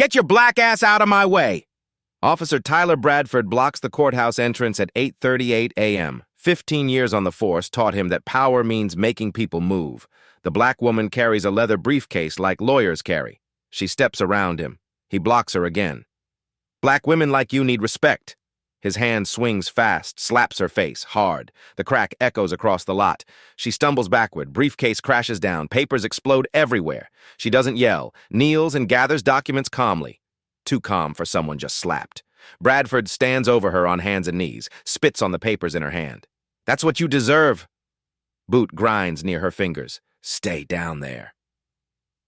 Get your black ass out of my way! Officer Tyler Bradford blocks the courthouse entrance at 8:38 a.m. 15 years on the force taught him that power means making people move. The black woman carries a leather briefcase like lawyers carry. She steps around him. He blocks her again. Black women like you need respect. His hand swings fast, slaps her face, hard. The crack echoes across the lot. She stumbles backward. Briefcase crashes down. Papers explode everywhere. She doesn't yell, kneels and gathers documents calmly. Too calm for someone just slapped. Bradford stands over her on hands and knees, spits on the papers in her hand. That's what you deserve. Boot grinds near her fingers. Stay down there.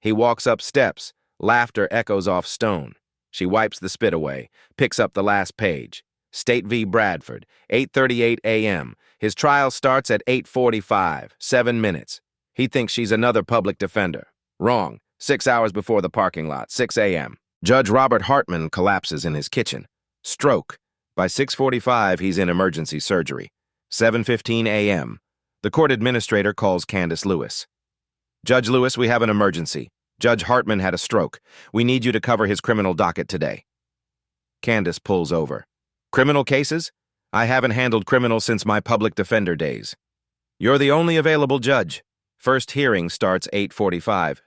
He walks up steps. Laughter echoes off stone. She wipes the spit away, picks up the last page. State v. Bradford, 8:38 a.m. His trial starts at 8:45, 7 minutes. He thinks she's another public defender. Wrong. 6 hours before the parking lot, 6 a.m. Judge Robert Hartman collapses in his kitchen. Stroke. By 6:45, he's in emergency surgery. 7:15 a.m. The court administrator calls Candace Lewis. Judge Lewis, we have an emergency. Judge Hartman had a stroke. We need you to cover his criminal docket today. Candace pulls over. Criminal cases? I haven't handled criminals since my public defender days. You're the only available judge. First hearing starts 8:45.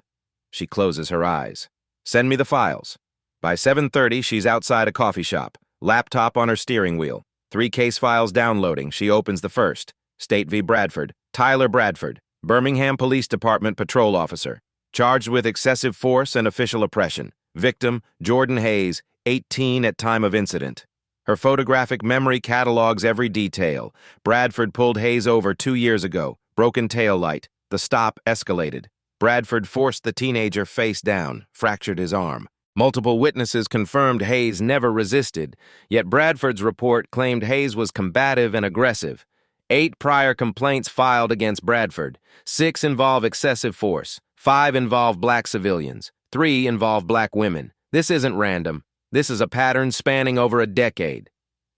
She closes her eyes. Send me the files. By 7:30, she's outside a coffee shop, laptop on her steering wheel. 3 case files downloading. She opens the first. State v. Bradford. Tyler Bradford, Birmingham Police Department patrol officer. Charged with excessive force and official oppression. Victim, Jordan Hayes, 18 at time of incident. Her photographic memory catalogs every detail. Bradford pulled Hayes over 2 years ago. Broken tail light. The stop escalated. Bradford forced the teenager face down, fractured his arm. Multiple witnesses confirmed Hayes never resisted, yet Bradford's report claimed Hayes was combative and aggressive. 8 prior complaints filed against Bradford. 6 involve excessive force. 5 involve black civilians. 3 involve black women. This isn't random. This is a pattern spanning over a decade.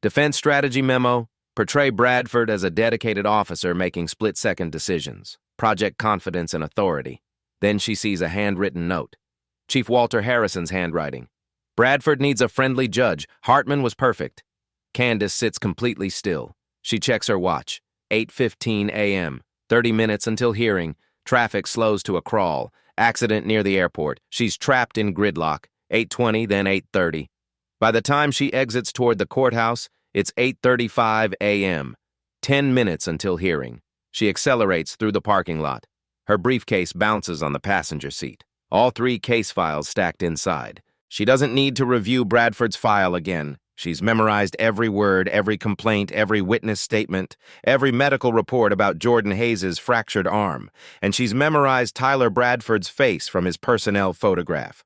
Defense strategy memo: portray Bradford as a dedicated officer making split-second decisions. Project confidence and authority. Then she sees a handwritten note. Chief Walter Harrison's handwriting. Bradford needs a friendly judge. Hartman was perfect. Candace sits completely still. She checks her watch. 8:15 a.m. 30 minutes until hearing. Traffic slows to a crawl. Accident near the airport. She's trapped in gridlock. 8:20, then 8:30. By the time she exits toward the courthouse, it's 8:35 a.m. 10 minutes until hearing. She accelerates through the parking lot. Her briefcase bounces on the passenger seat. All 3 case files stacked inside. She doesn't need to review Bradford's file again. She's memorized every word, every complaint, every witness statement, every medical report about Jordan Hayes' fractured arm, and she's memorized Tyler Bradford's face from his personnel photograph.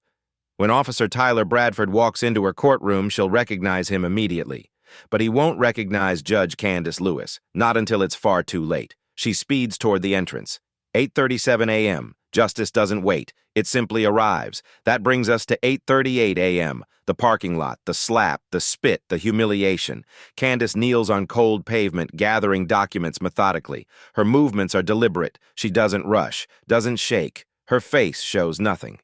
When Officer Tyler Bradford walks into her courtroom, she'll recognize him immediately. But he won't recognize Judge Candace Lewis, not until it's far too late. She speeds toward the entrance. 8:37 a.m. Justice doesn't wait. It simply arrives. That brings us to 8:38 a.m. The parking lot, the slap, the spit, the humiliation. Candace kneels on cold pavement, gathering documents methodically. Her movements are deliberate. She doesn't rush, doesn't shake. Her face shows nothing.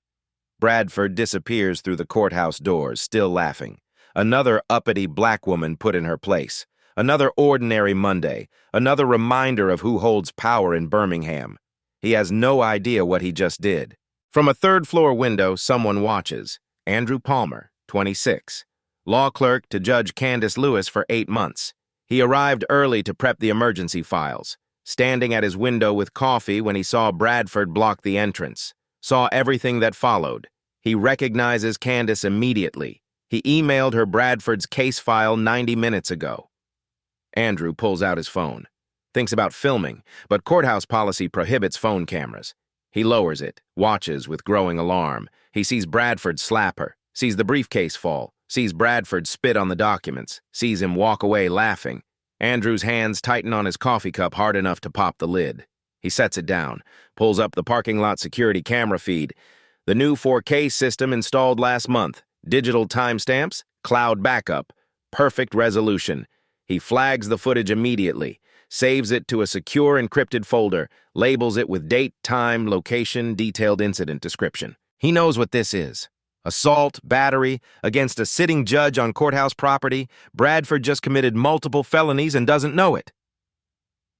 Bradford disappears through the courthouse doors, still laughing. Another uppity black woman put in her place. Another ordinary Monday. Another reminder of who holds power in Birmingham. He has no idea what he just did. From a third-floor window, someone watches. Andrew Palmer, 26. Law clerk to Judge Candace Lewis for 8 months. He arrived early to prep the emergency files. Standing at his window with coffee when he saw Bradford block the entrance. Saw everything that followed. He recognizes Candace immediately. He emailed her Bradford's case file 90 minutes ago. Andrew pulls out his phone. Thinks about filming, but courthouse policy prohibits phone cameras. He lowers it, watches with growing alarm. He sees Bradford slap her, sees the briefcase fall, sees Bradford spit on the documents, sees him walk away laughing. Andrew's hands tighten on his coffee cup hard enough to pop the lid. He sets it down, pulls up the parking lot security camera feed. The new 4K system installed last month. Digital timestamps, cloud backup, perfect resolution. He flags the footage immediately, saves it to a secure encrypted folder, labels it with date, time, location, detailed incident description. He knows what this is. Assault, battery, against a sitting judge on courthouse property. Bradford just committed multiple felonies and doesn't know it.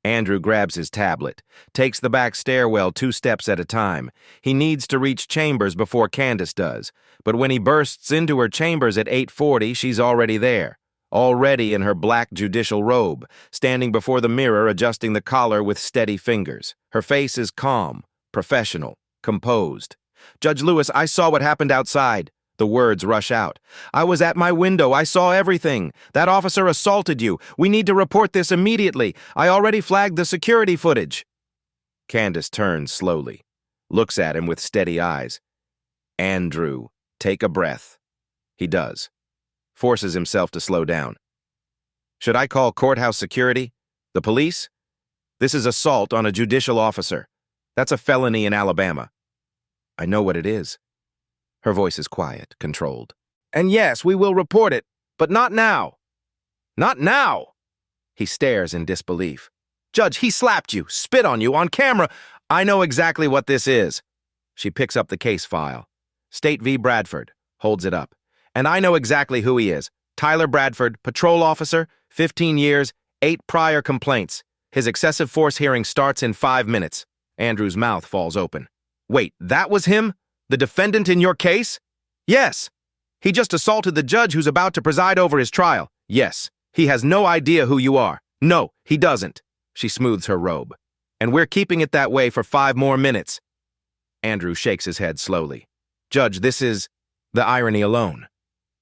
Andrew grabs his tablet, takes the back stairwell 2 steps at a time. He needs to reach chambers before Candace does, but when he bursts into her chambers at 8:40, she's already there, already in her black judicial robe, standing before the mirror adjusting the collar with steady fingers. Her face is calm, professional, composed. "Judge Lewis, I saw what happened outside." The words rush out. "I was at my window. I saw everything. That officer assaulted you. We need to report this immediately. I already flagged the security footage." Candace turns slowly, looks at him with steady eyes. "Andrew, take a breath." He does. Forces himself to slow down. "Should I call courthouse security? The police? This is assault on a judicial officer. That's a felony in Alabama." "I know what it is." Her voice is quiet, controlled. "And yes, we will report it, but not now." "Not now?" He stares in disbelief. "Judge, he slapped you, spit on you, on camera. I know exactly what this is." She picks up the case file. "State v. Bradford," holds it up. "And I know exactly who he is. Tyler Bradford, patrol officer, 15 years, 8 prior complaints. His excessive force hearing starts in 5 minutes. Andrew's mouth falls open. "Wait, that was him? The defendant in your case?" "Yes. He just assaulted the judge who's about to preside over his trial." "Yes. He has no idea who you are." "No, he doesn't." She smooths her robe. "And we're keeping it that way for 5 more minutes." Andrew shakes his head slowly. "Judge, this is..." The irony alone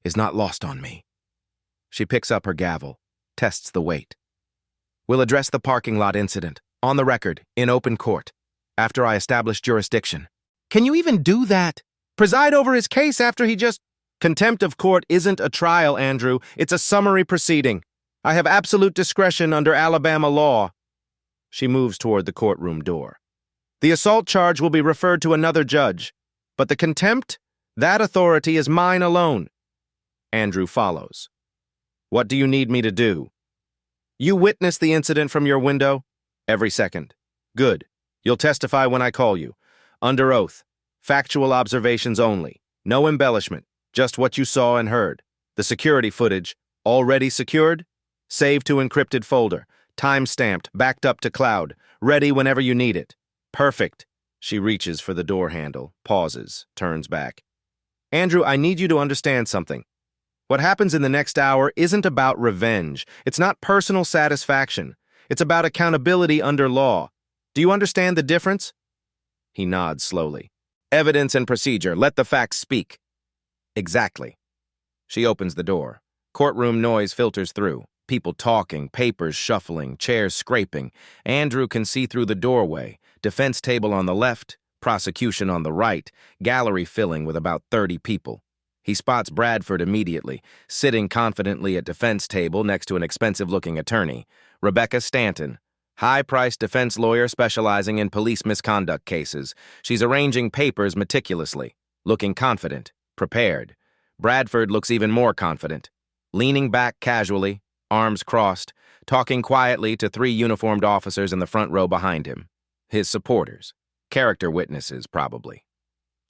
is not lost on me. She picks up her gavel, tests the weight. "We'll address the parking lot incident, on the record, in open court, after I establish jurisdiction." "Can you even do that? Preside over his case after he just..." "Contempt of court isn't a trial, Andrew. It's a summary proceeding. I have absolute discretion under Alabama law." She moves toward the courtroom door. "The assault charge will be referred to another judge, but the contempt, that authority is mine alone." Andrew follows. "What do you need me to do?" "You witnessed the incident from your window?" "Every second." "Good. You'll testify when I call you. Under oath. Factual observations only. No embellishment. Just what you saw and heard. The security footage, already secured? Saved to encrypted folder. Time-stamped, backed up to cloud. Ready whenever you need it. Perfect." She reaches for the door handle, pauses, turns back. "Andrew, I need you to understand something. What happens in the next hour isn't about revenge. It's not personal satisfaction. It's about accountability under law. Do you understand the difference?" He nods slowly. "Evidence and procedure. Let the facts speak." "Exactly." She opens the door. Courtroom noise filters through. People talking, papers shuffling, chairs scraping. Andrew can see through the doorway. Defense table on the left, prosecution on the right, gallery filling with about 30 people. He spots Bradford immediately, sitting confidently at defense table next to an expensive-looking attorney, Rebecca Stanton, high-priced defense lawyer specializing in police misconduct cases. She's arranging papers meticulously, looking confident, prepared. Bradford looks even more confident, leaning back casually, arms crossed, talking quietly to 3 uniformed officers in the front row behind him. His supporters, character witnesses, probably.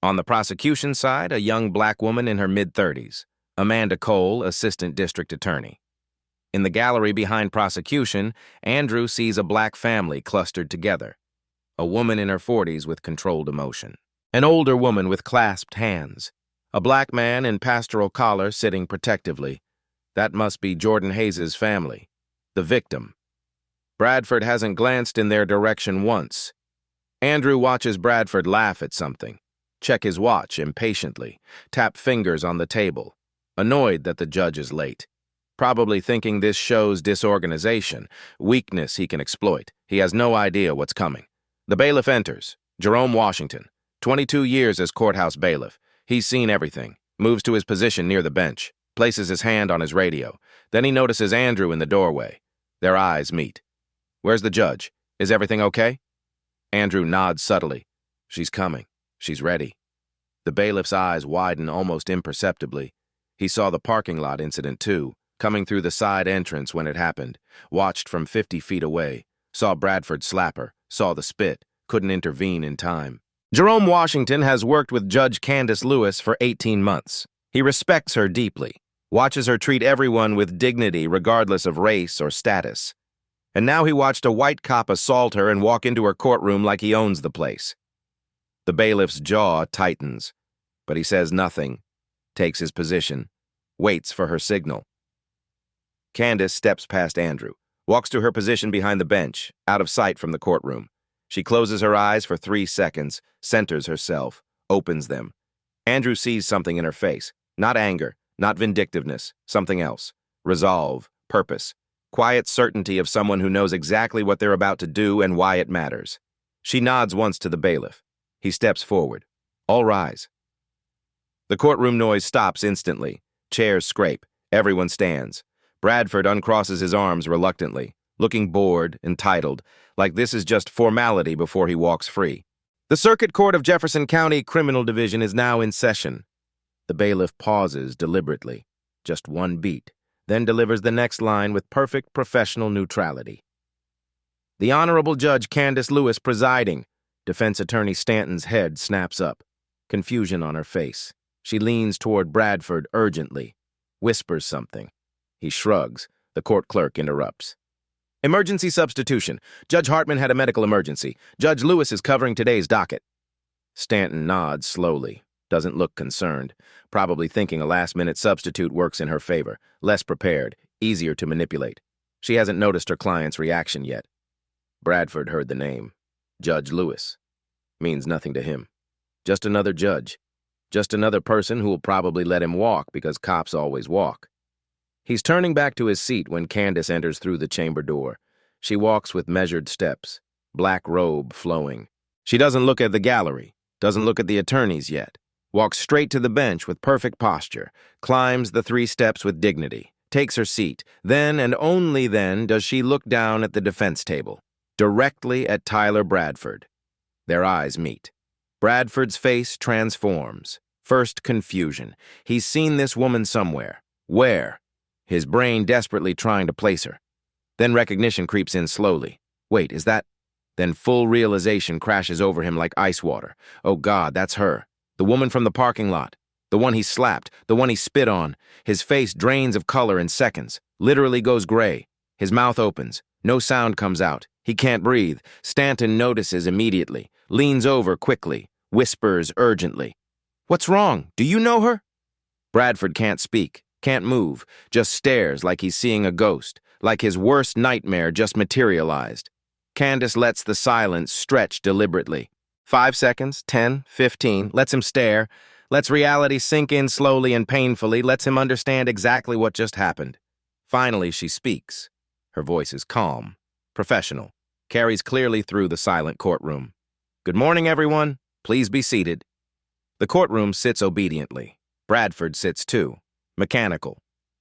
On the prosecution side, a young black woman in her mid-30s, Amanda Cole, assistant district attorney. In the gallery behind prosecution, Andrew sees a black family clustered together. A woman in her 40s with controlled emotion. An older woman with clasped hands. A black man in pastoral collar sitting protectively. That must be Jordan Hayes' family. The victim. Bradford hasn't glanced in their direction once. Andrew watches Bradford laugh at something. Check his watch impatiently. Tap fingers on the table. Annoyed that the judge is late. Probably thinking this shows disorganization, weakness he can exploit. He has no idea what's coming. The bailiff enters. Jerome Washington. 22 years as courthouse bailiff. He's seen everything. Moves to his position near the bench. Places his hand on his radio. Then he notices Andrew in the doorway. Their eyes meet. "Where's the judge? Is everything okay?" Andrew nods subtly. "She's coming. She's ready." The bailiff's eyes widen almost imperceptibly. He saw the parking lot incident too, coming through the side entrance when it happened. Watched from 50 feet away. Saw Bradford slap her. Saw the spit. Couldn't intervene in time. Jerome Washington has worked with Judge Candace Lewis for 18 months. He respects her deeply, watches her treat everyone with dignity regardless of race or status. And now he watched a white cop assault her and walk into her courtroom like he owns the place. The bailiff's jaw tightens, but he says nothing, takes his position, waits for her signal. Candace steps past Andrew, walks to her position behind the bench, out of sight from the courtroom. She closes her eyes for 3 seconds, centers herself, opens them. Andrew sees something in her face. Not anger, not vindictiveness, something else. Resolve, purpose, quiet certainty of someone who knows exactly what they're about to do and why it matters. She nods once to the bailiff. He steps forward. All rise. The courtroom noise stops instantly. Chairs scrape. Everyone stands. Bradford uncrosses his arms reluctantly, looking bored, entitled, like this is just formality before he walks free. The Circuit Court of Jefferson County Criminal Division is now in session. The bailiff pauses deliberately, just one beat, then delivers the next line with perfect professional neutrality. The Honorable Judge Candace Lewis presiding. Defense Attorney Stanton's head snaps up, confusion on her face. She leans toward Bradford urgently, whispers something. He shrugs. The court clerk interrupts. Emergency substitution. Judge Hartman had a medical emergency. Judge Lewis is covering today's docket. Stanton nods slowly, doesn't look concerned, probably thinking a last-minute substitute works in her favor, less prepared, easier to manipulate. She hasn't noticed her client's reaction yet. Bradford heard the name. Judge Lewis. Means nothing to him. Just another judge. Just another person who will probably let him walk because cops always walk. He's turning back to his seat when Candace enters through the chamber door. She walks with measured steps, black robe flowing. She doesn't look at the gallery, doesn't look at the attorneys yet. Walks straight to the bench with perfect posture, climbs the 3 steps with dignity, takes her seat. Then and only then does she look down at the defense table, directly at Tyler Bradford. Their eyes meet. Bradford's face transforms. First confusion. He's seen this woman somewhere. Where? His brain desperately trying to place her. Then recognition creeps in slowly. Wait, is that? Then full realization crashes over him like ice water. Oh God, that's her. The woman from the parking lot. The one he slapped. The one he spit on. His face drains of color in seconds. Literally goes gray. His mouth opens. No sound comes out. He can't breathe. Stanton notices immediately. Leans over quickly. Whispers urgently. What's wrong? Do you know her? Bradford can't speak. Can't move, just stares like he's seeing a ghost, like his worst nightmare just materialized. Candace lets the silence stretch deliberately. 5 seconds, 10, 15, lets him stare, lets reality sink in slowly and painfully, lets him understand exactly what just happened. Finally, she speaks. Her voice is calm, professional, carries clearly through the silent courtroom. Good morning, everyone. Please be seated. The courtroom sits obediently. Bradford sits too. Mechanical,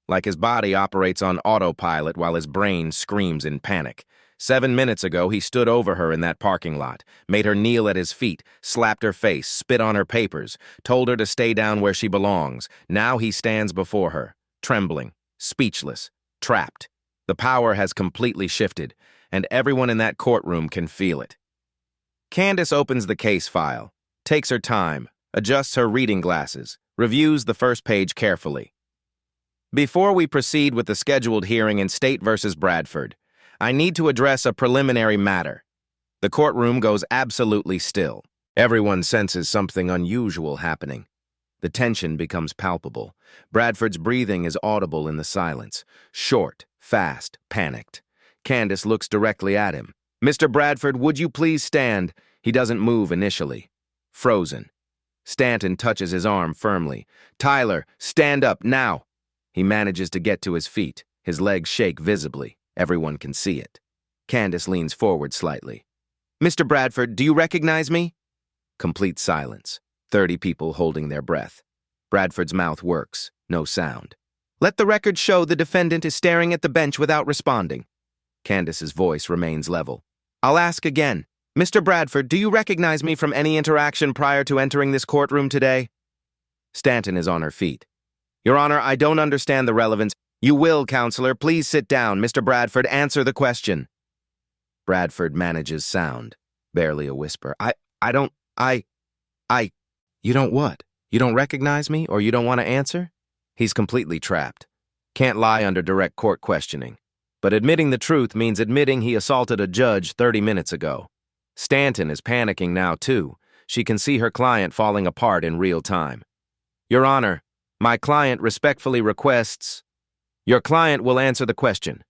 like his body operates on autopilot while his brain screams in panic. 7 minutes ago, he stood over her in that parking lot, made her kneel at his feet, slapped her face, spit on her papers, told her to stay down where she belongs. Now he stands before her, trembling, speechless, trapped. The power has completely shifted, and everyone in that courtroom can feel it. Candace opens the case file, takes her time, adjusts her reading glasses, reviews the first page carefully. Before we proceed with the scheduled hearing in State v. Bradford, I need to address a preliminary matter. The courtroom goes absolutely still. Everyone senses something unusual happening. The tension becomes palpable. Bradford's breathing is audible in the silence. Short, fast, panicked. Candace looks directly at him. Mr. Bradford, would you please stand? He doesn't move initially. Frozen. Stanton touches his arm firmly. Tyler, stand up now. He manages to get to his feet. His legs shake visibly. Everyone can see it. Candace leans forward slightly. Mr. Bradford, do you recognize me? Complete silence. 30 people holding their breath. Bradford's mouth works. No sound. Let the record show the defendant is staring at the bench without responding. Candace's voice remains level. I'll ask again. Mr. Bradford, do you recognize me from any interaction prior to entering this courtroom today? Stanton is on her feet. Your Honor, I don't understand the relevance. You will, Counselor. Please sit down. Mr. Bradford, answer the question. Bradford manages sound. Barely a whisper. I... You don't what? You don't recognize me, or you don't want to answer? He's completely trapped. Can't lie under direct court questioning. But admitting the truth means admitting he assaulted a judge 30 minutes ago. Stanton is panicking now, too. She can see her client falling apart in real time. Your Honor, my client respectfully requests... Your client will answer the question.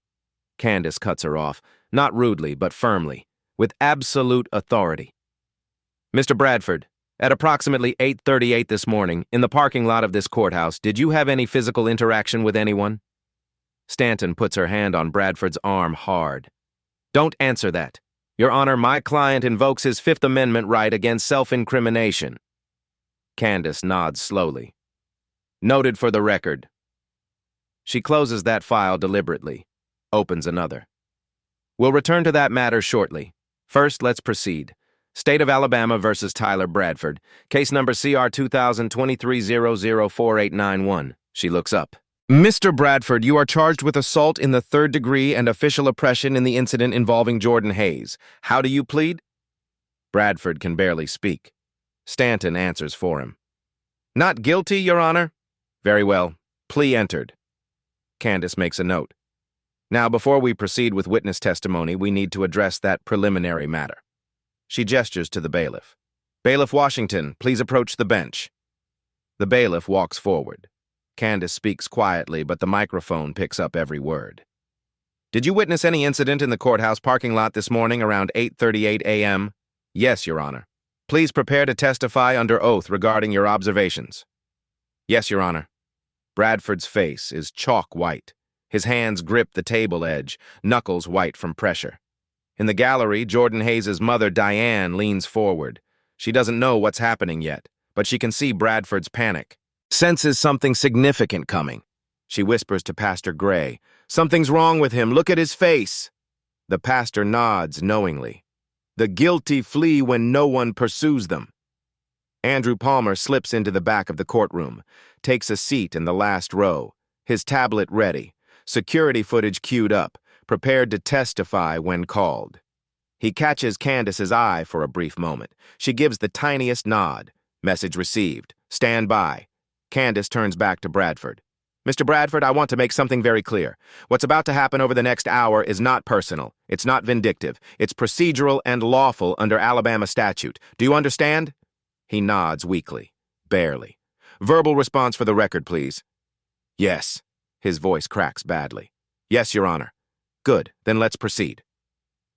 Candace cuts her off, not rudely, but firmly, with absolute authority. Mr. Bradford, at approximately 8:38 this morning, in the parking lot of this courthouse, did you have any physical interaction with anyone? Stanton puts her hand on Bradford's arm hard. Don't answer that. Your Honor, my client invokes his Fifth Amendment right against self-incrimination. Candace nods slowly. Noted for the record. She closes that file deliberately, opens another. We'll return to that matter shortly. First, let's proceed. State of Alabama versus Tyler Bradford. Case number CR 2023-004891. She looks up. Mr. Bradford, you are charged with assault in the third degree and official oppression in the incident involving Jordan Hayes. How do you plead? Bradford can barely speak. Stanton answers for him. Not guilty, Your Honor. Very well. Plea entered. Candace makes a note. Now, before we proceed with witness testimony, we need to address that preliminary matter. She gestures to the bailiff. Bailiff Washington, please approach the bench. The bailiff walks forward. Candace speaks quietly, but the microphone picks up every word. Did you witness any incident in the courthouse parking lot this morning around 8:38 a.m.? Yes, Your Honor. Please prepare to testify under oath regarding your observations. Yes, Your Honor. Bradford's face is chalk white. His hands grip the table edge, knuckles white from pressure. In the gallery, Jordan Hayes' mother, Diane, leans forward. She doesn't know what's happening yet, but she can see Bradford's panic. Senses something significant coming. She whispers to Pastor Gray, Something's wrong with him. Look at his face. The pastor nods knowingly. The guilty flee when no one pursues them. Andrew Palmer slips into the back of the courtroom, takes a seat in the last row, his tablet ready, security footage queued up, prepared to testify when called. He catches Candace's eye for a brief moment. She gives the tiniest nod. Message received. Stand by. Candace turns back to Bradford. Mr. Bradford, I want to make something very clear. What's about to happen over the next hour is not personal. It's not vindictive. It's procedural and lawful under Alabama statute. Do you understand? He nods weakly, barely. Verbal response for the record, please. Yes. His voice cracks badly. Yes, Your Honor. Good, then let's proceed.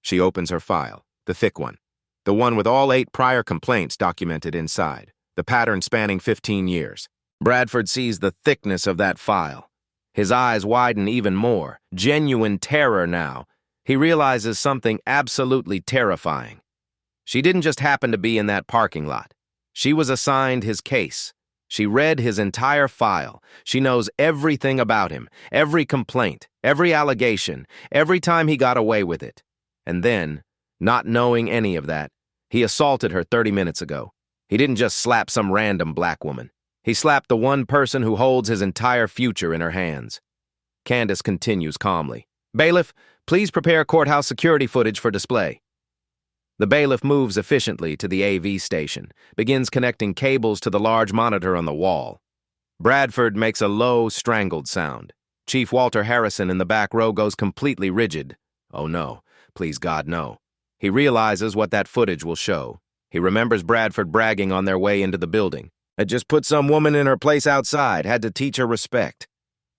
She opens her file, the thick one. The one with all 8 prior complaints documented inside, the pattern spanning 15 years. Bradford sees the thickness of that file. His eyes widen even more, genuine terror now. He realizes something absolutely terrifying. She didn't just happen to be in that parking lot. She was assigned his case. She read his entire file. She knows everything about him, every complaint, every allegation, every time he got away with it. And then, not knowing any of that, he assaulted her 30 minutes ago. He didn't just slap some random black woman. He slapped the one person who holds his entire future in her hands. Candace continues calmly. Bailiff, please prepare courthouse security footage for display. The bailiff moves efficiently to the AV station, begins connecting cables to the large monitor on the wall. Bradford makes a low, strangled sound. Chief Walter Harrison in the back row goes completely rigid. Oh no, please God no. He realizes what that footage will show. He remembers Bradford bragging on their way into the building. I just put some woman in her place outside, had to teach her respect.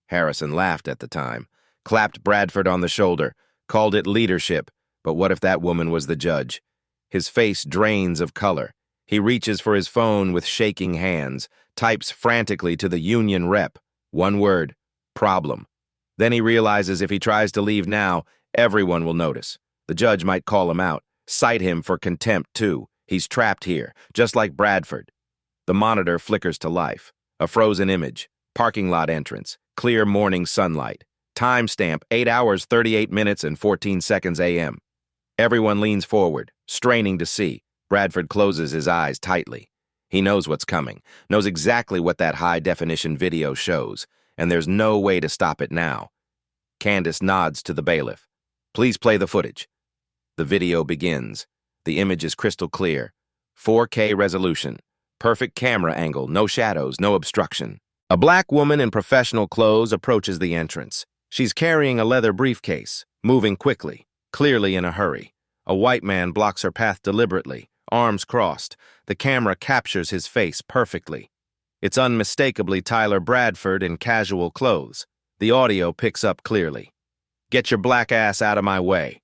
Harrison laughed at the time, clapped Bradford on the shoulder, called it leadership, but what if that woman was the judge? His face drains of color. He reaches for his phone with shaking hands, types frantically to the union rep. One word, problem. Then he realizes if he tries to leave now, everyone will notice. The judge might call him out, cite him for contempt too. He's trapped here, just like Bradford. The monitor flickers to life. A frozen image, parking lot entrance, clear morning sunlight. Timestamp 8 hours, 38 minutes, and 14 seconds a.m. Everyone leans forward, straining to see. Bradford closes his eyes tightly. He knows what's coming, knows exactly what that high-definition video shows, and there's no way to stop it now. Candace nods to the bailiff. Please play the footage. The video begins. The image is crystal clear. 4K resolution. Perfect camera angle, no shadows, no obstruction. A black woman in professional clothes approaches the entrance. She's carrying a leather briefcase, moving quickly, clearly in a hurry. A white man blocks her path deliberately, arms crossed. The camera captures his face perfectly. It's unmistakably Tyler Bradford in casual clothes. The audio picks up clearly. "Get your black ass out of my way."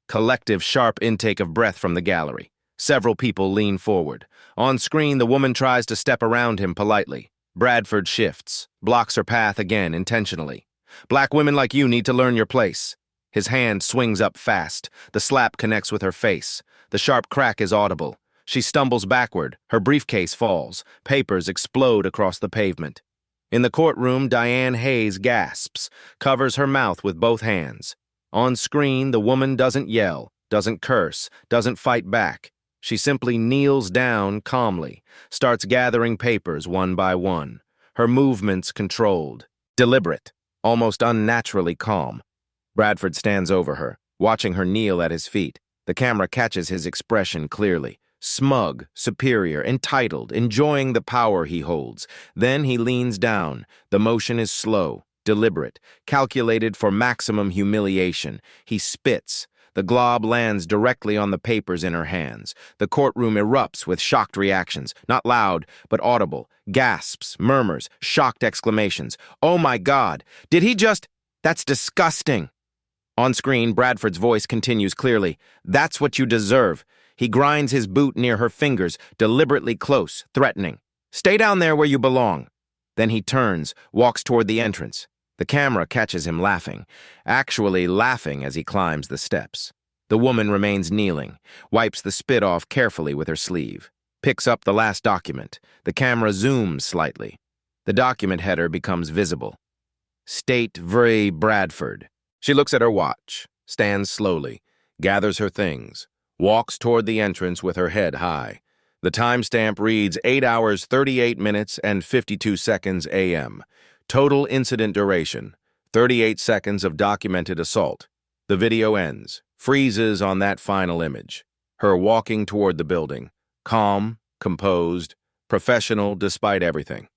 Collective, sharp intake of breath from the gallery. Several people lean forward. On screen, the woman tries to step around him politely. Bradford shifts, blocks her path again intentionally. "Black women like you need to learn your place." His hand swings up fast. The slap connects with her face. The sharp crack is audible. She stumbles backward. Her briefcase falls. Papers explode across the pavement. In the courtroom, Diane Hayes gasps, covers her mouth with both hands. On screen, the woman doesn't yell, doesn't curse, doesn't fight back. She simply kneels down calmly, starts gathering papers one by one. Her movements controlled, deliberate, almost unnaturally calm. Bradford stands over her, watching her kneel at his feet. The camera catches his expression clearly. Smug, superior, entitled, enjoying the power he holds. Then he leans down. The motion is slow, deliberate, calculated for maximum humiliation. He spits. The glob lands directly on the papers in her hands. The courtroom erupts with shocked reactions, not loud, but audible. Gasps, murmurs, shocked exclamations. "Oh my God! Did he just... That's disgusting!" On screen, Bradford's voice continues clearly. "That's what you deserve." He grinds his boot near her fingers, deliberately close, threatening. "Stay down there where you belong." Then he turns, walks toward the entrance. The camera catches him laughing, actually laughing as he climbs the steps. The woman remains kneeling, wipes the spit off carefully with her sleeve, picks up the last document. The camera zooms slightly. The document header becomes visible. State v. Bradford. She looks at her watch, stands slowly, gathers her things, walks toward the entrance with her head high. The timestamp reads 8 hours, 38 minutes, and 52 seconds a.m. Total incident duration, 38 seconds of documented assault. The video ends, freezes on that final image. Her walking toward the building, calm, composed, professional despite everything.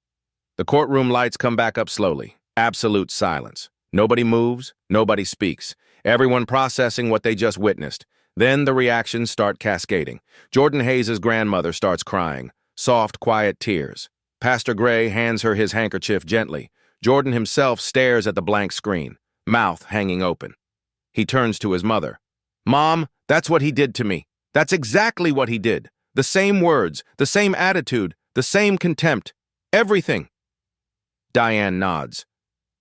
The courtroom lights come back up slowly. Absolute silence. Nobody moves, nobody speaks. Everyone processing what they just witnessed. Then the reactions start cascading. Jordan Hayes' grandmother starts crying. Soft, quiet tears. Pastor Gray hands her his handkerchief gently. Jordan himself stares at the blank screen, mouth hanging open. He turns to his mother. "Mom, that's what he did to me. That's exactly what he did. The same words, the same attitude, the same contempt. Everything." Diane nods.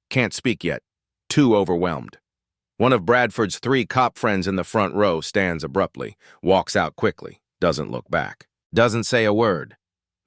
Can't speak yet. Too overwhelmed. One of Bradford's 3 cop friends in the front row stands abruptly, walks out quickly, doesn't look back, doesn't say a word.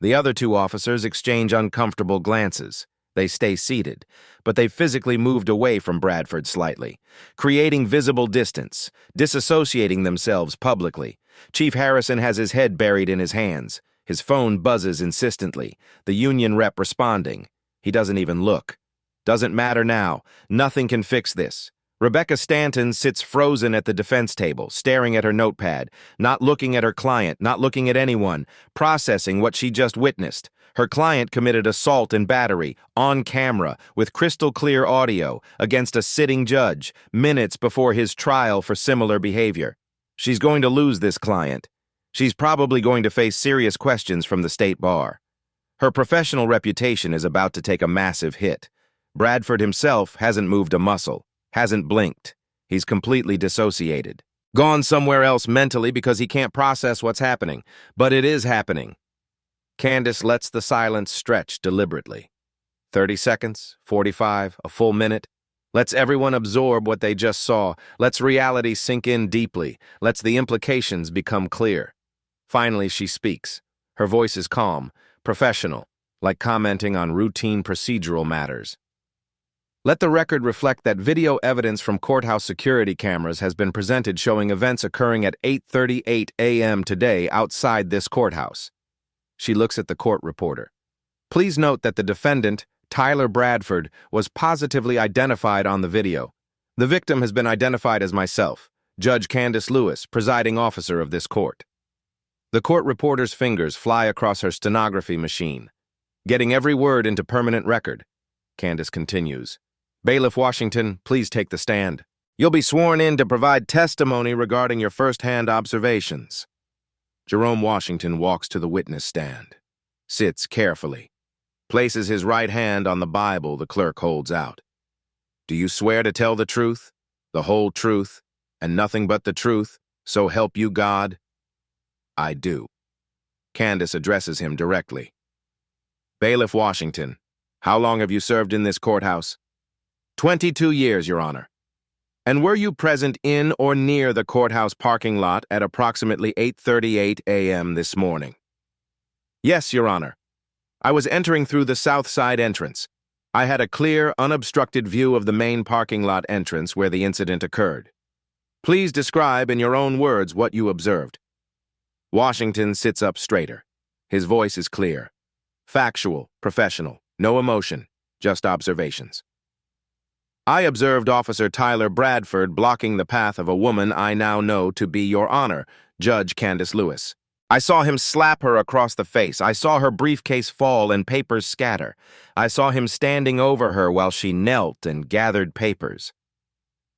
The other 2 officers exchange uncomfortable glances. They stay seated, but they've physically moved away from Bradford slightly, creating visible distance, disassociating themselves publicly. Chief Harrison has his head buried in his hands. His phone buzzes insistently, the union rep responding. He doesn't even look. Doesn't matter now. Nothing can fix this. Rebecca Stanton sits frozen at the defense table, staring at her notepad, not looking at her client, not looking at anyone, processing what she just witnessed. Her client committed assault and battery, on camera, with crystal clear audio, against a sitting judge, minutes before his trial for similar behavior. She's going to lose this client. She's probably going to face serious questions from the state bar. Her professional reputation is about to take a massive hit. Bradford himself hasn't moved a muscle. Hasn't blinked. He's completely dissociated. Gone somewhere else mentally because he can't process what's happening. But it is happening. Candace lets the silence stretch deliberately. 30 seconds, 45, a full minute. Lets everyone absorb what they just saw. Lets reality sink in deeply. Lets the implications become clear. Finally, she speaks. Her voice is calm, professional, like commenting on routine procedural matters. Let the record reflect that video evidence from courthouse security cameras has been presented showing events occurring at 8:38 a.m. today outside this courthouse. She looks at the court reporter. Please note that the defendant, Tyler Bradford, was positively identified on the video. The victim has been identified as myself, Judge Candace Lewis, presiding officer of this court. The court reporter's fingers fly across her stenography machine, getting every word into permanent record. Candace continues. Bailiff Washington, please take the stand. You'll be sworn in to provide testimony regarding your first-hand observations. Jerome Washington walks to the witness stand, sits carefully, places his right hand on the Bible the clerk holds out. Do you swear to tell the truth, the whole truth, and nothing but the truth, so help you God? I do. Candace addresses him directly. Bailiff Washington, how long have you served in this courthouse? 22 years, Your Honor. And were you present in or near the courthouse parking lot at approximately 8:38 a.m. this morning? Yes, Your Honor. I was entering through the south side entrance. I had a clear, unobstructed view of the main parking lot entrance where the incident occurred. Please describe in your own words what you observed. Washington sits up straighter. His voice is clear. Factual, professional, no emotion, just observations. I observed Officer Tyler Bradford blocking the path of a woman I now know to be Your Honor, Judge Candace Lewis. I saw him slap her across the face. I saw her briefcase fall and papers scatter. I saw him standing over her while she knelt and gathered papers.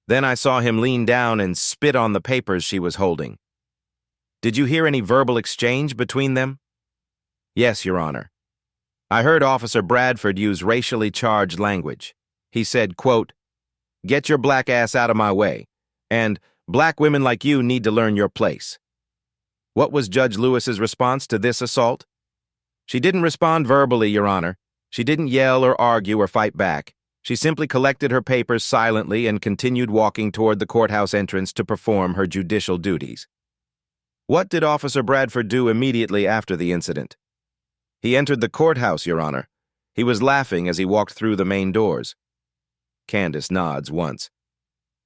Then I saw him lean down and spit on the papers she was holding. Did you hear any verbal exchange between them? Yes, Your Honor. I heard Officer Bradford use racially charged language. He said, quote, "Get your black ass out of my way," and "Black women like you need to learn your place." What was Judge Lewis's response to this assault? She didn't respond verbally, Your Honor. She didn't yell or argue or fight back. She simply collected her papers silently and continued walking toward the courthouse entrance to perform her judicial duties. What did Officer Bradford do immediately after the incident? He entered the courthouse, Your Honor. He was laughing as he walked through the main doors. Candace nods once.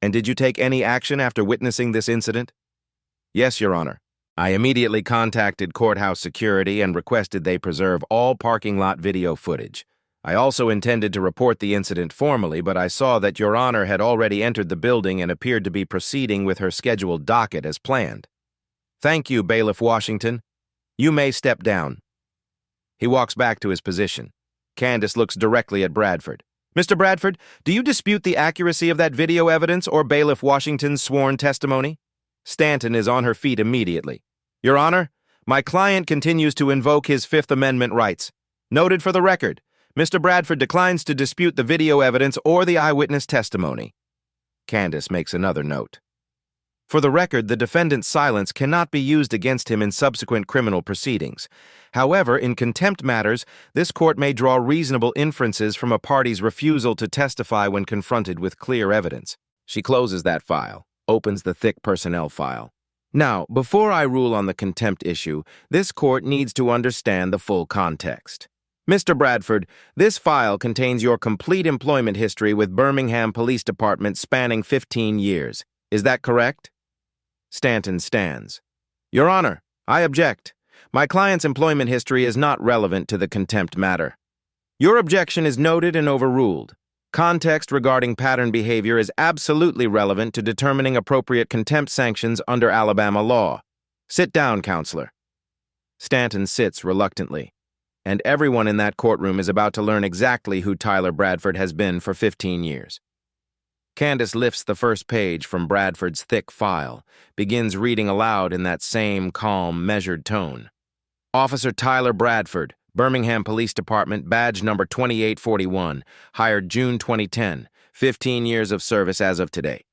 And did you take any action after witnessing this incident? Yes, Your Honor. I immediately contacted courthouse security and requested they preserve all parking lot video footage. I also intended to report the incident formally, but I saw that Your Honor had already entered the building and appeared to be proceeding with her scheduled docket as planned. Thank you, Bailiff Washington. You may step down. He walks back to his position. Candace looks directly at Bradford. Mr. Bradford, do you dispute the accuracy of that video evidence or Bailiff Washington's sworn testimony? Stanton is on her feet immediately. Your Honor, my client continues to invoke his Fifth Amendment rights. Noted for the record, Mr. Bradford declines to dispute the video evidence or the eyewitness testimony. Candace makes another note. For the record, the defendant's silence cannot be used against him in subsequent criminal proceedings. However, in contempt matters, this court may draw reasonable inferences from a party's refusal to testify when confronted with clear evidence. She closes that file, opens the thick personnel file. Now, before I rule on the contempt issue, this court needs to understand the full context. Mr. Bradford, this file contains your complete employment history with Birmingham Police Department spanning 15 years. Is that correct? Stanton stands. Your Honor, I object. My client's employment history is not relevant to the contempt matter. Your objection is noted and overruled. Context regarding pattern behavior is absolutely relevant to determining appropriate contempt sanctions under Alabama law. Sit down, counselor. Stanton sits reluctantly, and everyone in that courtroom is about to learn exactly who Tyler Bradford has been for 15 years. Candace lifts the first page from Bradford's thick file, begins reading aloud in that same calm, measured tone. Officer Tyler Bradford, Birmingham Police Department, badge number 2841, hired June 2010, 15 years of service as of today.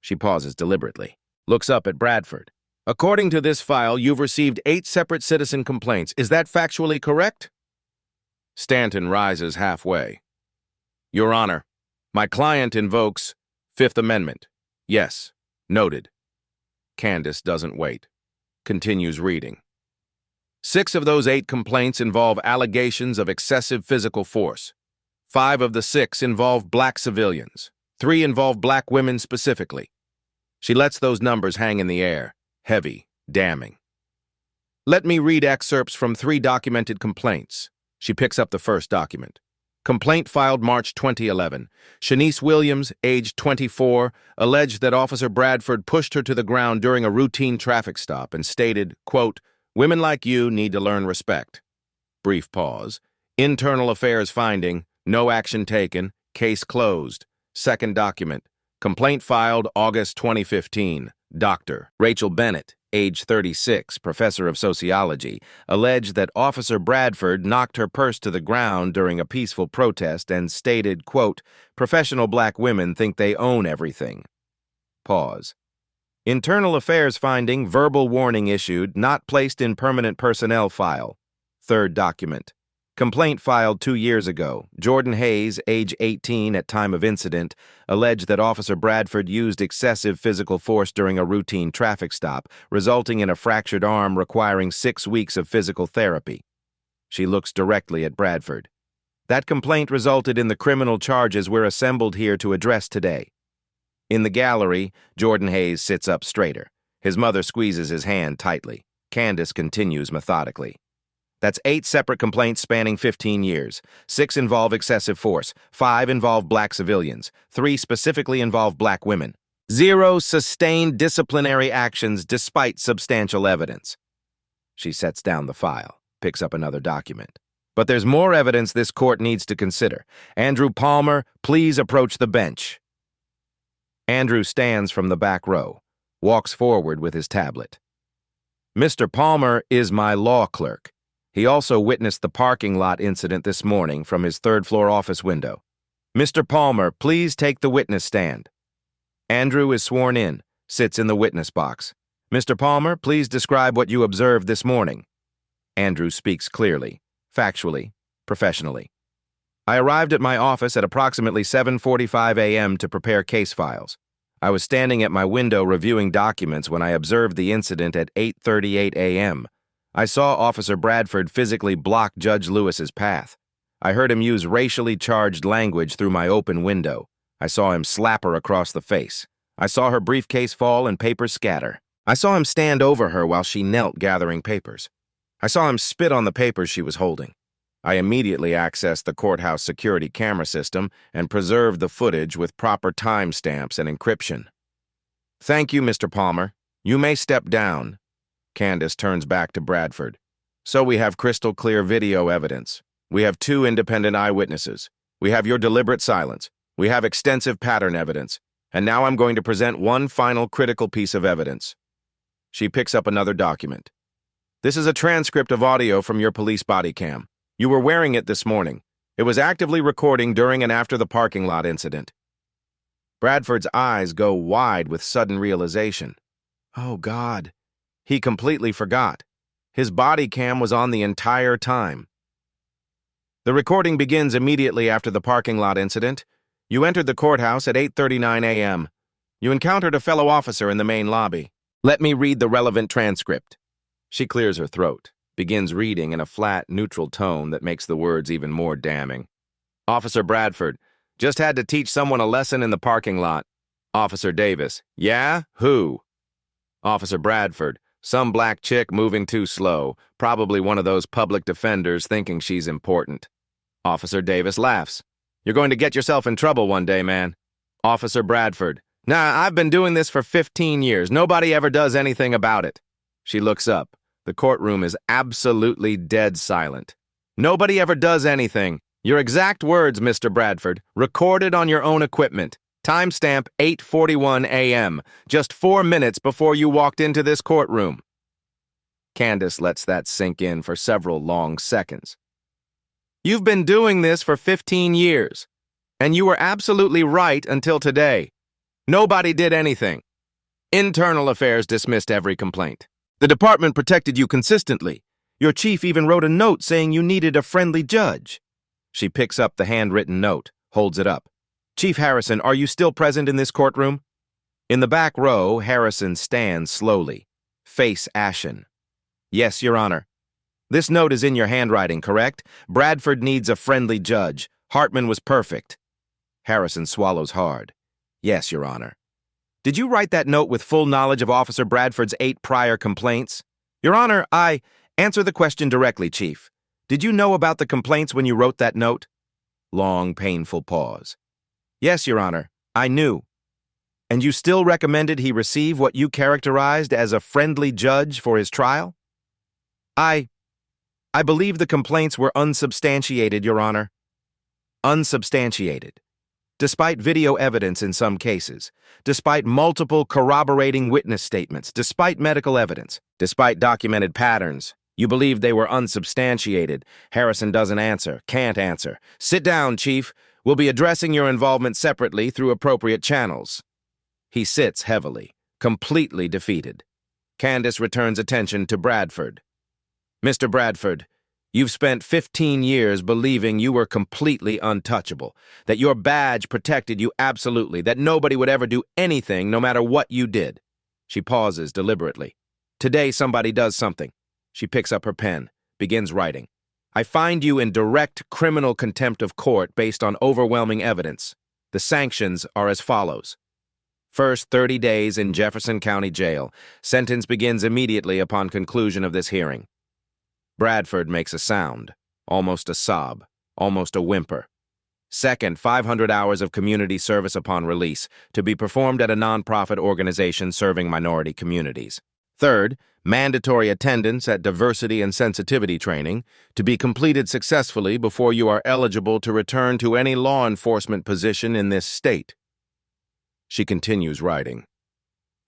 She pauses deliberately, looks up at Bradford. According to this file, you've received 8 separate citizen complaints. Is that factually correct? Stanton rises halfway. Your Honor, my client invokes Fifth Amendment. Yes, noted. Candace doesn't wait. Continues reading. 6 of those 8 complaints involve allegations of excessive physical force. 5 of the 6 involve black civilians. 3 involve black women specifically. She lets those numbers hang in the air, heavy, damning. Let me read excerpts from 3 documented complaints. She picks up the first document. Complaint filed March 2011. Shanice Williams, age 24, alleged that Officer Bradford pushed her to the ground during a routine traffic stop and stated, quote, Women like you need to learn respect. Brief pause. Internal affairs finding, no action taken, case closed. Second document. Complaint filed August 2015. Dr. Rachel Bennett, age 36, professor of sociology, alleged that Officer Bradford knocked her purse to the ground during a peaceful protest and stated, quote, "Professional black women think they own everything." Pause. Internal affairs finding, verbal warning issued, not placed in permanent personnel file. Third document. Complaint filed 2 years ago. Jordan Hayes, age 18 at time of incident, alleged that Officer Bradford used excessive physical force during a routine traffic stop, resulting in a fractured arm requiring 6 weeks of physical therapy. She looks directly at Bradford. That complaint resulted in the criminal charges we're assembled here to address today. In the gallery, Jordan Hayes sits up straighter. His mother squeezes his hand tightly. Candace continues methodically. That's 8 separate complaints spanning 15 years. 6 involve excessive force. 5 involve black civilians. 3 specifically involve black women. 0 sustained disciplinary actions despite substantial evidence. She sets down the file, picks up another document. But there's more evidence this court needs to consider. Andrew Palmer, please approach the bench. Andrew stands from the back row, walks forward with his tablet. Mr. Palmer is my law clerk. He also witnessed the parking lot incident this morning from his third-floor office window. Mr. Palmer, please take the witness stand. Andrew is sworn in, sits in the witness box. Mr. Palmer, please describe what you observed this morning. Andrew speaks clearly, factually, professionally. I arrived at my office at approximately 7:45 a.m. to prepare case files. I was standing at my window reviewing documents when I observed the incident at 8:38 a.m. I saw Officer Bradford physically block Judge Lewis's path. I heard him use racially charged language through my open window. I saw him slap her across the face. I saw her briefcase fall and papers scatter. I saw him stand over her while she knelt gathering papers. I saw him spit on the papers she was holding. I immediately accessed the courthouse security camera system and preserved the footage with proper timestamps and encryption. Thank you, Mr. Palmer. You may step down. Candace turns back to Bradford. So we have crystal clear video evidence. We have 2 independent eyewitnesses. We have your deliberate silence. We have extensive pattern evidence. And now I'm going to present one final critical piece of evidence. She picks up another document. This is a transcript of audio from your police body cam. You were wearing it this morning. It was actively recording during and after the parking lot incident. Bradford's eyes go wide with sudden realization. Oh, God. He completely forgot. His body cam was on the entire time. The recording begins immediately after the parking lot incident. You entered the courthouse at 8:39 a.m. You encountered a fellow officer in the main lobby. Let me read the relevant transcript. She clears her throat, begins reading in a flat, neutral tone that makes the words even more damning. Officer Bradford, just had to teach someone a lesson in the parking lot. Officer Davis, yeah? Who? Officer Bradford, some black chick moving too slow, probably one of those public defenders thinking she's important. Officer Davis laughs. You're going to get yourself in trouble one day, man. Officer Bradford, nah, I've been doing this for 15 years. Nobody ever does anything about it. She looks up. The courtroom is absolutely dead silent. Nobody ever does anything. Your exact words, Mr. Bradford, recorded on your own equipment. Timestamp 8:41 a.m., just 4 minutes before you walked into this courtroom. Candace lets that sink in for several long seconds. You've been doing this for 15 years, and you were absolutely right until today. Nobody did anything. Internal affairs dismissed every complaint. The department protected you consistently. Your chief even wrote a note saying you needed a friendly judge. She picks up the handwritten note, holds it up. Chief Harrison, are you still present in this courtroom? In the back row, Harrison stands slowly, face ashen. Yes, Your Honor. This note is in your handwriting, correct? Bradford needs a friendly judge. Hartman was perfect. Harrison swallows hard. Yes, Your Honor. Did you write that note with full knowledge of Officer Bradford's 8 prior complaints? Your Honor, answer the question directly, Chief. Did you know about the complaints when you wrote that note? Long, painful pause. Yes, Your Honor, I knew. And you still recommended he receive what you characterized as a friendly judge for his trial? I believe the complaints were unsubstantiated, Your Honor. Unsubstantiated. Despite video evidence in some cases, despite multiple corroborating witness statements, despite medical evidence, despite documented patterns, you believe they were unsubstantiated. Harrison doesn't answer, can't answer. Sit down, Chief. We'll be addressing your involvement separately through appropriate channels. He sits heavily, completely defeated. Candace returns attention to Bradford. Mr. Bradford, you've spent 15 years believing you were completely untouchable, that your badge protected you absolutely, that nobody would ever do anything no matter what you did. She pauses deliberately. Today somebody does something. She picks up her pen, begins writing. I find you in direct criminal contempt of court based on overwhelming evidence. The sanctions are as follows. First, 30 days in Jefferson County Jail. Sentence begins immediately upon conclusion of this hearing. Bradford makes a sound, almost a sob, almost a whimper. Second, 500 hours of community service upon release, to be performed at a nonprofit organization serving minority communities. Third, mandatory attendance at diversity and sensitivity training, to be completed successfully before you are eligible to return to any law enforcement position in this state. She continues writing.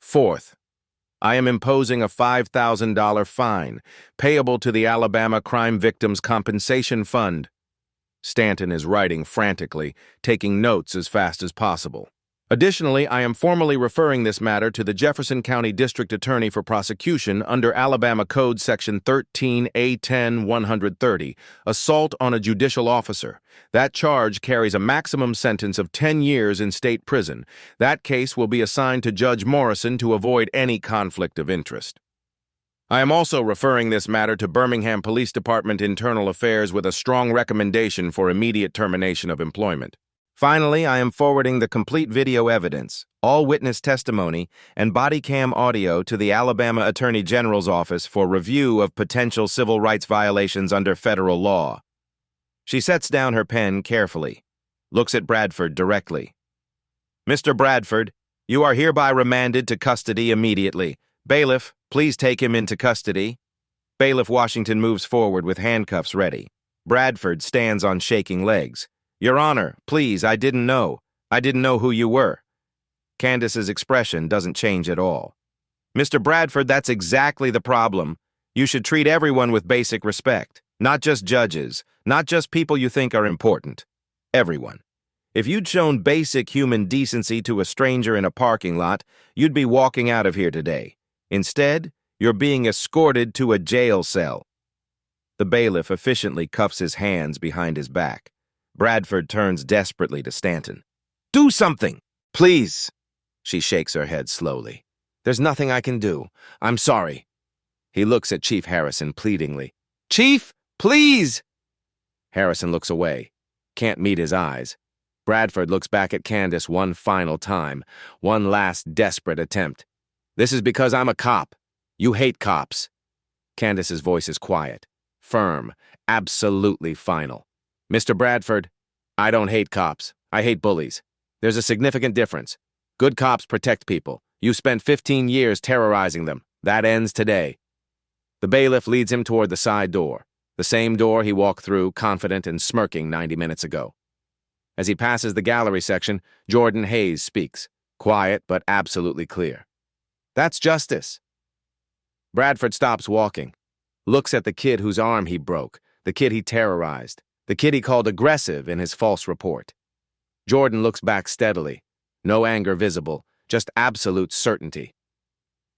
Fourth, I am imposing a $5,000 fine, payable to the Alabama Crime Victims Compensation Fund. Stanton is writing frantically, taking notes as fast as possible. Additionally, I am formally referring this matter to the Jefferson County District Attorney for prosecution under Alabama Code Section 13A10-130, assault on a judicial officer. That charge carries a maximum sentence of 10 years in state prison. That case will be assigned to Judge Morrison to avoid any conflict of interest. I am also referring this matter to Birmingham Police Department Internal Affairs with a strong recommendation for immediate termination of employment. Finally, I am forwarding the complete video evidence, all witness testimony, and body cam audio to the Alabama Attorney General's office for review of potential civil rights violations under federal law. She sets down her pen carefully, looks at Bradford directly. Mr. Bradford, you are hereby remanded to custody immediately. Bailiff, please take him into custody. Bailiff Washington moves forward with handcuffs ready. Bradford stands on shaking legs. Your Honor, please, I didn't know. I didn't know who you were. Candace's expression doesn't change at all. Mr. Bradford, that's exactly the problem. You should treat everyone with basic respect. Not just judges, not just people you think are important. Everyone. If you'd shown basic human decency to a stranger in a parking lot, you'd be walking out of here today. Instead, you're being escorted to a jail cell. The bailiff efficiently cuffs his hands behind his back. Bradford turns desperately to Stanton. Do something, please. She shakes her head slowly. There's nothing I can do. I'm sorry. He looks at Chief Harrison pleadingly. Chief, please! Harrison looks away. Can't meet his eyes. Bradford looks back at Candace one final time, one last desperate attempt. This is because I'm a cop. You hate cops. Candace's voice is quiet, firm, absolutely final. Mr. Bradford, I don't hate cops. I hate bullies. There's a significant difference. Good cops protect people. You spent 15 years terrorizing them. That ends today. The bailiff leads him toward the side door, the same door he walked through, confident and smirking 90 minutes ago. As he passes the gallery section, Jordan Hayes speaks, quiet but absolutely clear. That's justice. Bradford stops walking, looks at the kid whose arm he broke, the kid he terrorized. The kid he called aggressive in his false report. Jordan looks back steadily. No anger visible, just absolute certainty.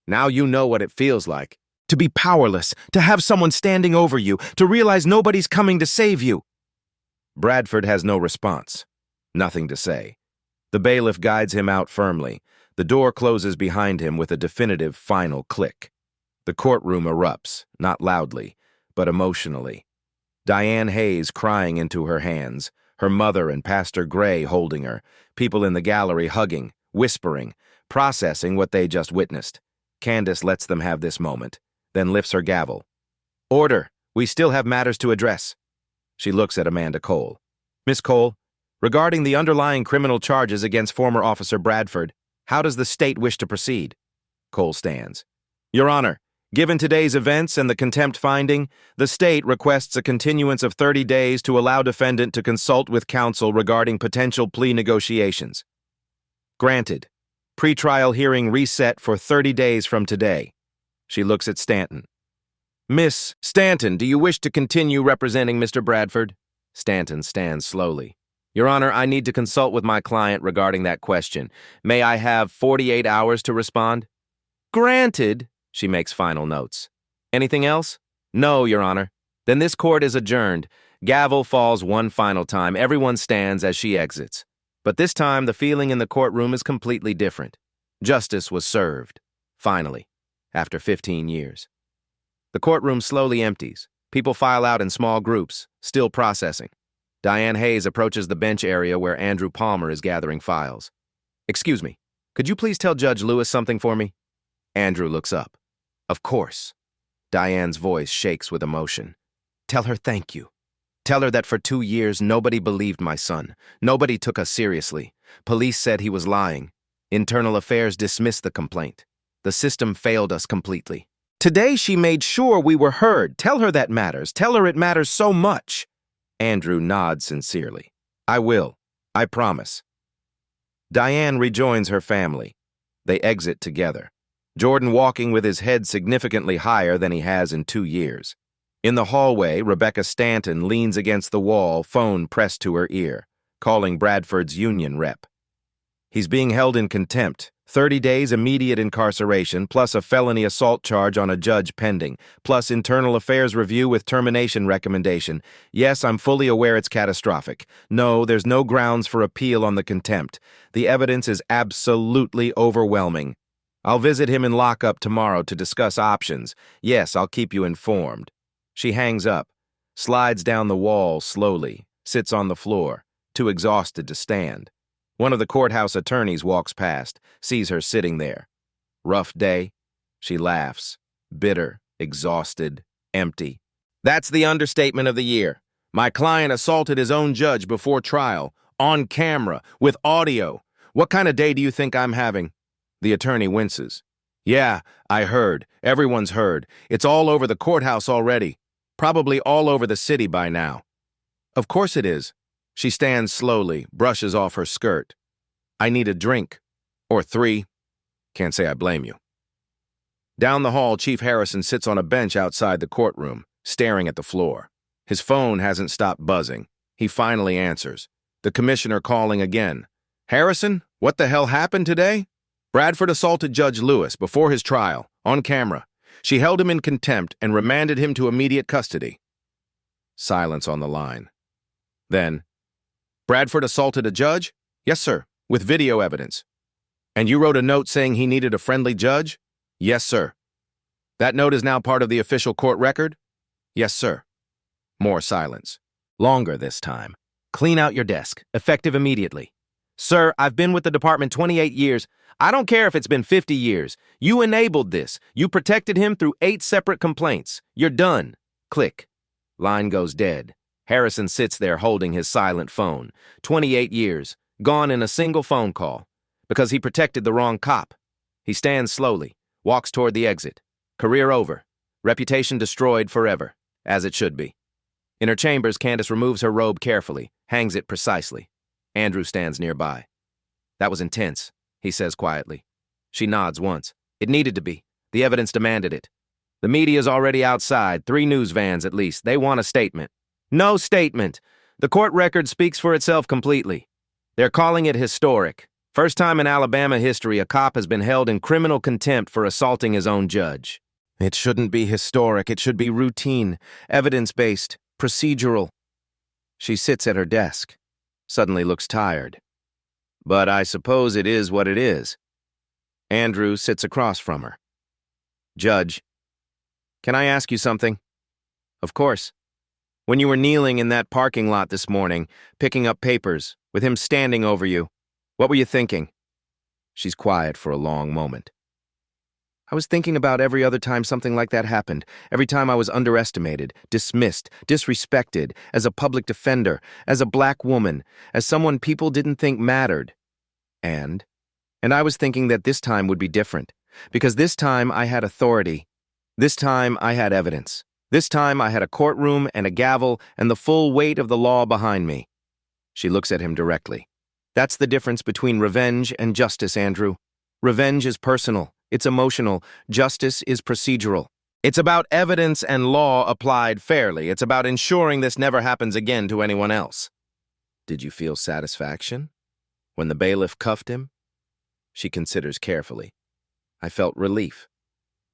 Now you know what it feels like. To be powerless, to have someone standing over you, to realize nobody's coming to save you. Bradford has no response. Nothing to say. The bailiff guides him out firmly. The door closes behind him with a definitive final click. The courtroom erupts, not loudly, but emotionally. Diane Hayes crying into her hands, her mother and Pastor Gray holding her, people in the gallery hugging, whispering, processing what they just witnessed. Candace lets them have this moment, then lifts her gavel. Order, we still have matters to address. She looks at Amanda Cole. Miss Cole, regarding the underlying criminal charges against former Officer Bradford, how does the state wish to proceed? Cole stands. Your Honor, Given today's events and the contempt finding, the state requests a continuance of 30 days to allow defendant to consult with counsel regarding potential plea negotiations. Granted. Pretrial hearing reset for 30 days from today. She looks at Stanton. Miss Stanton, do you wish to continue representing Mr. Bradford? Stanton stands slowly. Your Honor, I need to consult with my client regarding that question. May I have 48 hours to respond? Granted, she makes final notes. Anything else? No, Your Honor. Then this court is adjourned. Gavel falls one final time. Everyone stands as she exits. But this time, the feeling in the courtroom is completely different. Justice was served. Finally, after 15 years. The courtroom slowly empties. People file out in small groups, still processing. Diane Hayes approaches the bench area where Andrew Palmer is gathering files. Excuse me, could you please tell Judge Lewis something for me? Andrew looks up. Of course. Diane's voice shakes with emotion. Tell her thank you. Tell her that for 2 years nobody believed my son. Nobody took us seriously. Police said he was lying. Internal Affairs dismissed the complaint. The system failed us completely. Today she made sure we were heard. Tell her that matters. Tell her it matters so much. Andrew nods sincerely. I will. I promise. Diane rejoins her family. They exit together. Jordan walking with his head significantly higher than he has in 2 years. In the hallway, Rebecca Stanton leans against the wall, phone pressed to her ear, calling Bradford's union rep. He's being held in contempt, 30 days immediate incarceration, plus a felony assault charge on a judge pending, plus internal affairs review with termination recommendation. Yes, I'm fully aware it's catastrophic. No, there's no grounds for appeal on the contempt. The evidence is absolutely overwhelming. I'll visit him in lockup tomorrow to discuss options. Yes, I'll keep you informed. She hangs up, slides down the wall slowly, sits on the floor, too exhausted to stand. One of the courthouse attorneys walks past, sees her sitting there. Rough day? She laughs, bitter, exhausted, empty. That's the understatement of the year. My client assaulted his own judge before trial, on camera, with audio. What kind of day do you think I'm having? The attorney winces. Yeah, I heard. Everyone's heard. It's all over the courthouse already. Probably all over the city by now. Of course it is. She stands slowly, brushes off her skirt. I need a drink. Or 3. Can't say I blame you. Down the hall, Chief Harrison sits on a bench outside the courtroom, staring at the floor. His phone hasn't stopped buzzing. He finally answers. The commissioner calling again. Harrison, what the hell happened today? Bradford assaulted Judge Lewis before his trial, on camera. She held him in contempt and remanded him to immediate custody. Silence on the line. Then, Bradford assaulted a judge? Yes, sir, with video evidence. And you wrote a note saying he needed a friendly judge? Yes, sir. That note is now part of the official court record? Yes, sir. More silence. Longer this time. Clean out your desk, effective immediately. Sir, I've been with the department 28 years. I don't care if it's been 50 years. You enabled this. You protected him through 8 separate complaints. You're done. Click. Line goes dead. Harrison sits there holding his silent phone. 28 years. Gone in a single phone call. Because he protected the wrong cop. He stands slowly. Walks toward the exit. Career over. Reputation destroyed forever. As it should be. In her chambers, Candace removes her robe carefully. Hangs it precisely. Andrew stands nearby. That was intense, he says quietly. She nods once. It needed to be. The evidence demanded it. The media's already outside, 3 news vans at least. They want a statement. No statement. The court record speaks for itself completely. They're calling it historic. First time in Alabama history a cop has been held in criminal contempt for assaulting his own judge. It shouldn't be historic. It should be routine, evidence-based, procedural. She sits at her desk. Suddenly looks tired. But I suppose it is what it is. Andrew sits across from her. Judge, can I ask you something? Of course. When you were kneeling in that parking lot this morning, picking up papers, with him standing over you, what were you thinking? She's quiet for a long moment. I was thinking about every other time something like that happened, every time I was underestimated, dismissed, disrespected, as a public defender, as a black woman, as someone people didn't think mattered. And I was thinking that this time would be different, because this time I had authority. This time I had evidence. This time I had a courtroom and a gavel and the full weight of the law behind me. She looks at him directly. That's the difference between revenge and justice, Andrew. Revenge is personal. It's emotional. Justice is procedural. It's about evidence and law applied fairly. It's about ensuring this never happens again to anyone else. Did you feel satisfaction when the bailiff cuffed him? She considers carefully. I felt relief.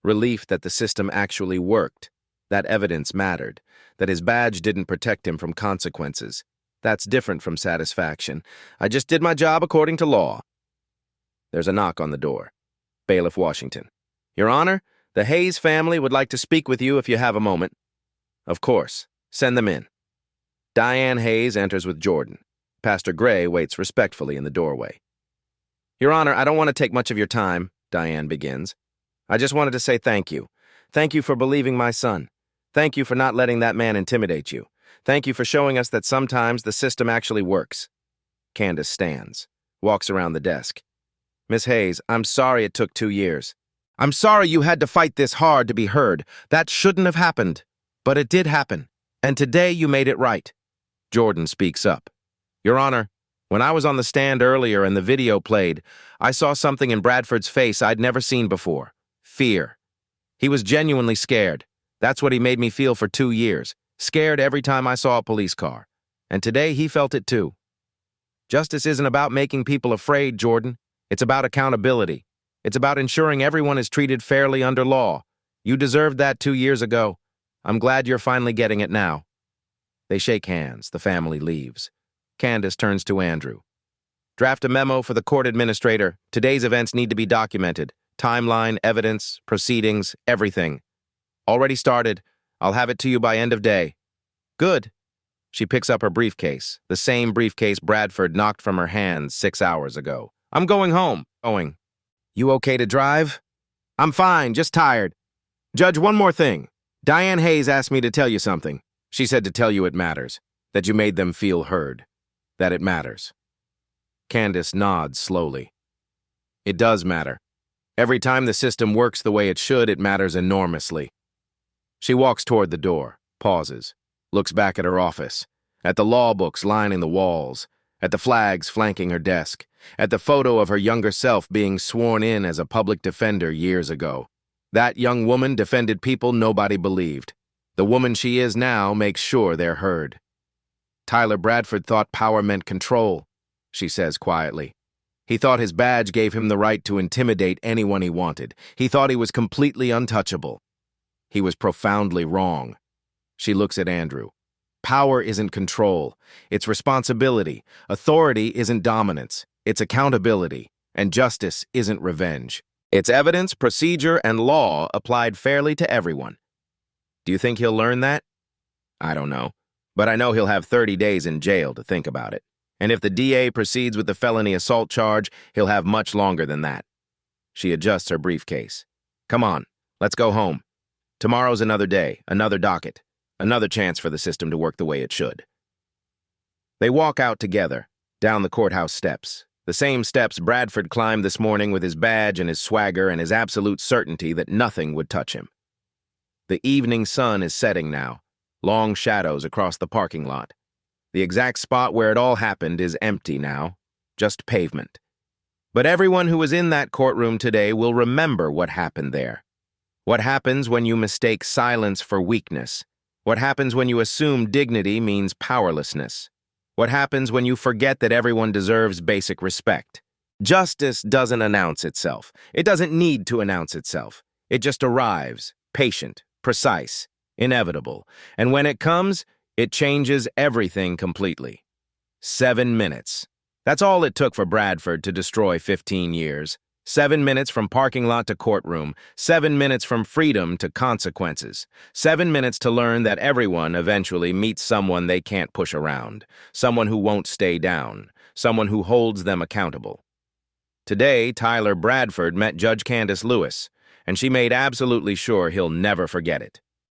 Relief that the system actually worked, that evidence mattered, that his badge didn't protect him from consequences. That's different from satisfaction. I just did my job according to law. There's a knock on the door. Bailiff Washington. Your Honor, the Hayes family would like to speak with you if you have a moment. Of course. Send them in. Diane Hayes enters with Jordan. Pastor Gray waits respectfully in the doorway. Your Honor, I don't want to take much of your time, Diane begins. I just wanted to say thank you. Thank you for believing my son. Thank you for not letting that man intimidate you. Thank you for showing us that sometimes the system actually works. Candace stands, walks around the desk. Miss Hayes, I'm sorry it took 2 years. I'm sorry you had to fight this hard to be heard. That shouldn't have happened. But it did happen. And today you made it right. Jordan speaks up. Your Honor, when I was on the stand earlier and the video played, I saw something in Bradford's face I'd never seen before. Fear. He was genuinely scared. That's what he made me feel for 2 years. Scared every time I saw a police car. And today he felt it too. Justice isn't about making people afraid, Jordan. It's about accountability. It's about ensuring everyone is treated fairly under law. You deserved that 2 years ago. I'm glad you're finally getting it now. They shake hands. The family leaves. Candace turns to Andrew. Draft a memo for the court administrator. Today's events need to be documented. Timeline, evidence, proceedings, everything. Already started. I'll have it to you by end of day. Good. She picks up her briefcase, the same briefcase Bradford knocked from her hands 6 hours ago. I'm going home. Going. You okay to drive? I'm fine, just tired. Judge, one more thing. Diane Hayes asked me to tell you something. She said to tell you it matters, that you made them feel heard, that it matters. Candace nods slowly. It does matter. Every time the system works the way it should, it matters enormously. She walks toward the door, pauses, looks back at her office, at the law books lining the walls, at the flags flanking her desk, at the photo of her younger self being sworn in as a public defender years ago. That young woman defended people nobody believed. The woman she is now makes sure they're heard. Tyler Bradford thought power meant control, she says quietly. He thought his badge gave him the right to intimidate anyone he wanted. He thought he was completely untouchable. He was profoundly wrong. She looks at Andrew. Power isn't control. It's responsibility. Authority isn't dominance. It's accountability. And justice isn't revenge. It's evidence, procedure, and law applied fairly to everyone. Do you think he'll learn that? I don't know. But I know he'll have 30 days in jail to think about it. And if the DA proceeds with the felony assault charge, he'll have much longer than that. She adjusts her briefcase. Come on, let's go home. Tomorrow's another day, another docket, another chance for the system to work the way it should. They walk out together, down the courthouse steps, the same steps Bradford climbed this morning with his badge and his swagger and his absolute certainty that nothing would touch him. The evening sun is setting now, long shadows across the parking lot. The exact spot where it all happened is empty now, just pavement. But everyone who was in that courtroom today will remember what happened there. What happens when you mistake silence for weakness? What happens when you assume dignity means powerlessness? What happens when you forget that everyone deserves basic respect? Justice doesn't announce itself. It doesn't need to announce itself. It just arrives, patient, precise, inevitable. And when it comes, it changes everything completely. 7 minutes. That's all it took for Bradford to destroy 15 years. 7 minutes from parking lot to courtroom. 7 minutes from freedom to consequences. 7 minutes to learn that everyone eventually meets someone they can't push around. Someone who won't stay down. Someone who holds them accountable. Today, Tyler Bradford met Judge Candace Lewis, and she made absolutely sure he'll never forget it.